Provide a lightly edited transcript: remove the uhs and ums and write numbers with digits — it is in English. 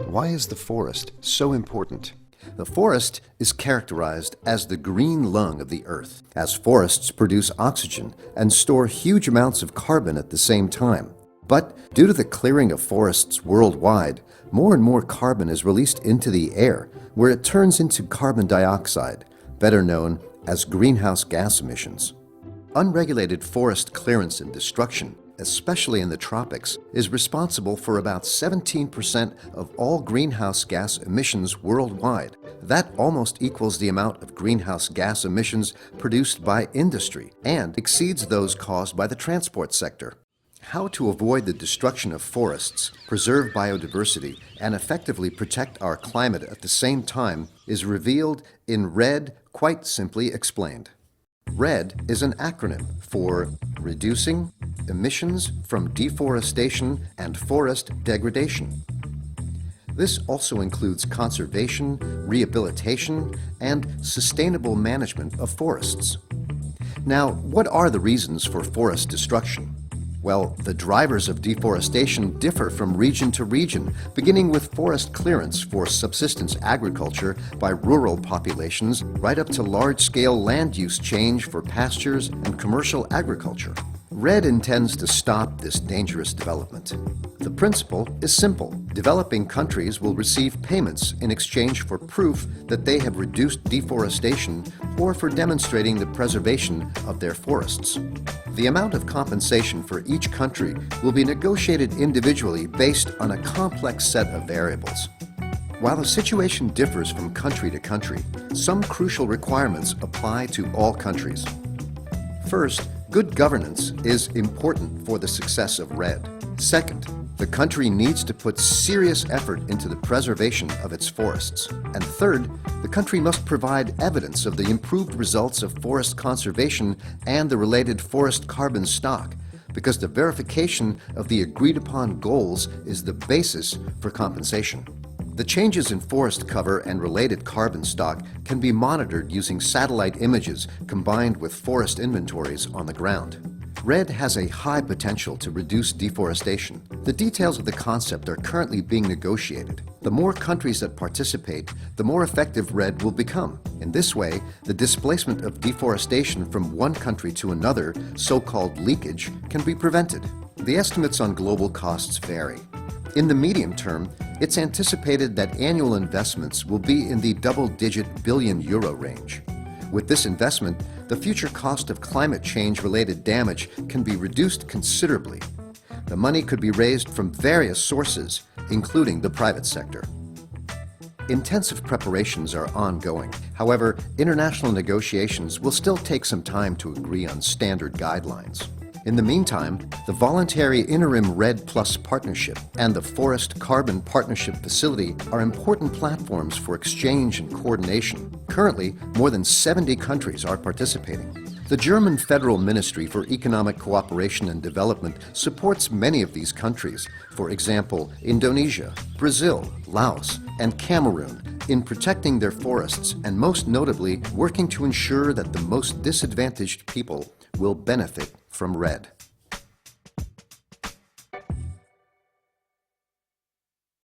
Why is the forest so important? The forest is characterized as the green lung of the earth, as forests produce oxygen and store huge amounts of carbon at the same time. But due to the clearing of forests worldwide, more and more carbon is released into the air, where it turns into carbon dioxide, better known as greenhouse gas emissions. Unregulated forest clearance and destruction, especially in the tropics, is responsible for about 17% of all greenhouse gas emissions worldwide. That almost equals the amount of greenhouse gas emissions produced by industry and exceeds those caused by the transport sector. How to avoid the destruction of forests, preserve biodiversity, and effectively protect our climate at the same time is revealed in REDD, quite simply explained. REDD is an acronym for Reducing Emissions from Deforestation and Forest Degradation. This also includes conservation, rehabilitation, and sustainable management of forests. Now, what are the reasons for forest destruction? Well, the drivers of deforestation differ from region to region, beginning with forest clearance for subsistence agriculture by rural populations right up to large-scale land use change for pastures and commercial agriculture. REDD intends to stop this dangerous development. The principle is simple. Developing countries will receive payments in exchange for proof that they have reduced deforestation or for demonstrating the preservation of their forests. The amount of compensation for each country will be negotiated individually based on a complex set of variables. While the situation differs from country to country, some crucial requirements apply to all countries. First, good governance is important for the success of REDD. Second, the country needs to put serious effort into the preservation of its forests. And third, the country must provide evidence of the improved results of forest conservation and the related forest carbon stock, because the verification of the agreed-upon goals is the basis for compensation. The changes in forest cover and related carbon stock can be monitored using satellite images combined with forest inventories on the ground. REDD has a high potential to reduce deforestation. The details of the concept are currently being negotiated. The more countries that participate, the more effective REDD will become. In this way, the displacement of deforestation from one country to another, so-called leakage, can be prevented. The estimates on global costs vary. In the medium term, it's anticipated that annual investments will be in the double-digit billion euro range. With this investment, the future cost of climate change-related damage can be reduced considerably. The money could be raised from various sources, including the private sector. Intensive preparations are ongoing. However, international negotiations will still take some time to agree on standard guidelines. In the meantime, the voluntary interim REDD Plus partnership and the Forest Carbon Partnership Facility are important platforms for exchange and coordination. Currently, more than 70 countries are participating. The German Federal Ministry for Economic Cooperation and Development supports many of these countries, for example, Indonesia, Brazil, Laos, and Cameroon, in protecting their forests and most notably working to ensure that the most disadvantaged people will benefit from REDD.